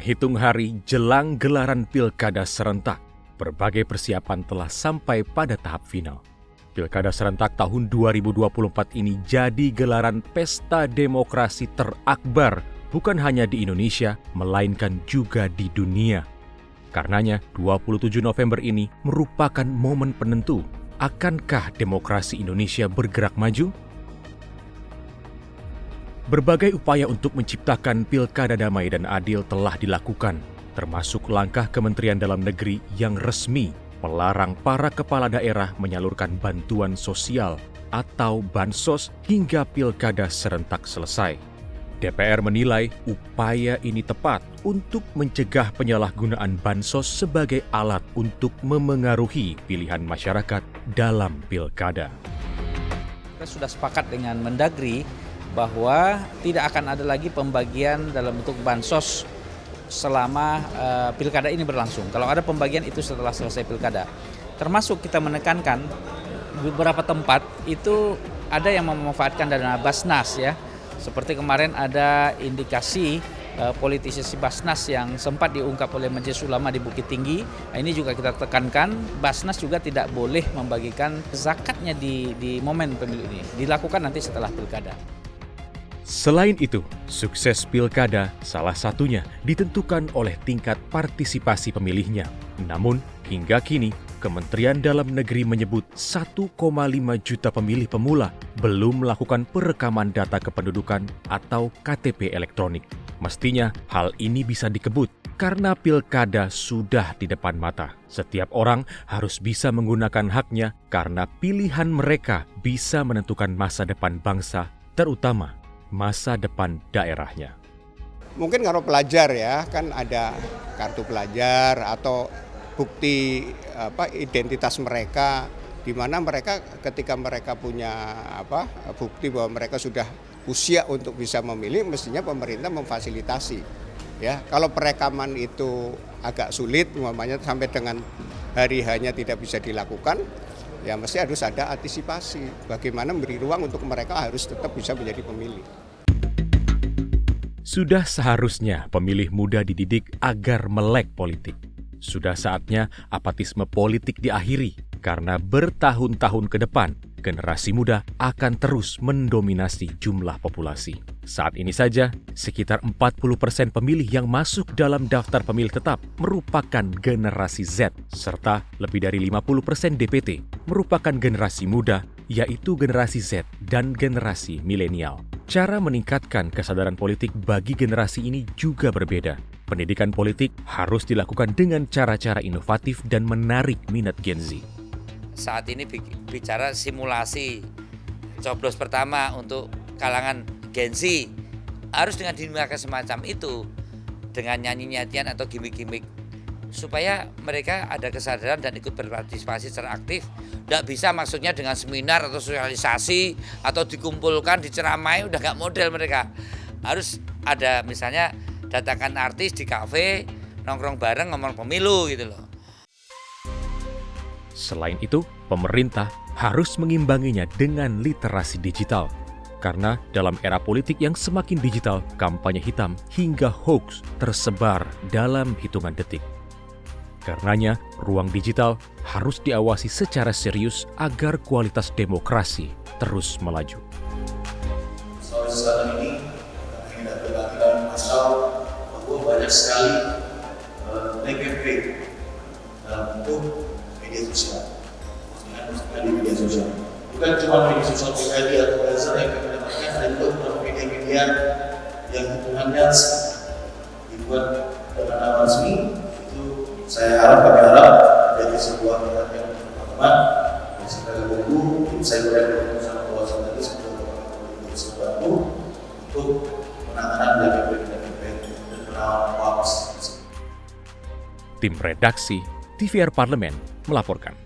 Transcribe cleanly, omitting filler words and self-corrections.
Menghitung hari jelang gelaran pilkada serentak, berbagai persiapan telah sampai pada tahap final. Pilkada serentak tahun 2024 ini jadi gelaran pesta demokrasi terakbar, bukan hanya di Indonesia, melainkan juga di dunia. Karenanya, 27 November ini merupakan momen penentu. Akankah demokrasi Indonesia bergerak maju? Berbagai upaya untuk menciptakan pilkada damai dan adil telah dilakukan, termasuk langkah Kementerian Dalam Negeri yang resmi melarang para kepala daerah menyalurkan bantuan sosial atau bansos hingga pilkada serentak selesai. DPR menilai upaya ini tepat untuk mencegah penyalahgunaan bansos sebagai alat untuk memengaruhi pilihan masyarakat dalam pilkada. Kita sudah sepakat dengan Mendagri bahwa tidak akan ada lagi pembagian dalam bentuk bansos selama pilkada ini berlangsung. Kalau ada pembagian itu setelah selesai pilkada. Termasuk kita menekankan beberapa tempat itu ada yang memanfaatkan dana Basnas ya. Seperti kemarin ada indikasi politisasi Basnas yang sempat diungkap oleh Majelis Ulama di Bukit Tinggi. Nah, ini juga kita tekankan, Basnas juga tidak boleh membagikan zakatnya di momen pemilu ini. Dilakukan nanti setelah pilkada. Selain itu, sukses pilkada salah satunya ditentukan oleh tingkat partisipasi pemilihnya. Namun, hingga kini, Kementerian Dalam Negeri menyebut 1,5 juta pemilih pemula belum melakukan perekaman data kependudukan atau KTP elektronik. Mestinya, hal ini bisa dikebut karena pilkada sudah di depan mata. Setiap orang harus bisa menggunakan haknya karena pilihan mereka bisa menentukan masa depan bangsa, terutama masa depan daerahnya. Mungkin kalau pelajar ya, kan ada kartu pelajar atau bukti identitas mereka, di mana mereka ketika mereka punya bukti bahwa mereka sudah usia untuk bisa memilih, mestinya pemerintah memfasilitasi. Ya, kalau perekaman itu agak sulit, umpamanya sampai dengan hari hanya tidak bisa dilakukan, ya mesti harus ada antisipasi. Bagaimana memberi ruang untuk mereka harus tetap bisa menjadi pemilih. Sudah seharusnya pemilih muda dididik agar melek politik. Sudah saatnya apatisme politik diakhiri, karena bertahun-tahun ke depan, generasi muda akan terus mendominasi jumlah populasi. Saat ini saja, sekitar 40% pemilih yang masuk dalam daftar pemilih tetap merupakan generasi Z, serta lebih dari 50% DPT merupakan generasi muda, yaitu generasi Z dan generasi milenial. Cara meningkatkan kesadaran politik bagi generasi ini juga berbeda. Pendidikan politik harus dilakukan dengan cara-cara inovatif dan menarik minat Gen Z. Saat ini bicara simulasi coblos pertama untuk kalangan Gen Z harus dengan dinamika semacam itu, dengan nyanyi-nyanyian atau gimmick-gimmick, supaya mereka ada kesadaran dan ikut berpartisipasi secara aktif. Tidak bisa maksudnya dengan seminar atau sosialisasi atau dikumpulkan, diceramai, udah gak model mereka. Harus ada misalnya datangkan artis di kafe, nongkrong bareng ngomong pemilu gitu loh. Selain itu, pemerintah harus mengimbanginya dengan literasi digital. Karena dalam era politik yang semakin digital, kampanye hitam hingga hoax tersebar dalam hitungan detik. Karenanya, ruang digital harus diawasi secara serius agar kualitas demokrasi terus melaju. Sekarang ini, kita perhatikan pasal bahwa banyak sekali negatif dalam bentuk media sosial. Maksudnya di media sosial. Bukan cuma media sosial pribadi atau buzzer yang kami dapatkan, ada juga beberapa media-media yang hitungannya dibuat dengan nama resmi. Saya harap jadi sebuah perhatian untuk teman-teman yang segala buku, saya boleh bertemu sama kawasan tadi sebuah sesuatu untuk penanganan dari dan penanganan hoax. Tim redaksi TVR Parlemen melaporkan.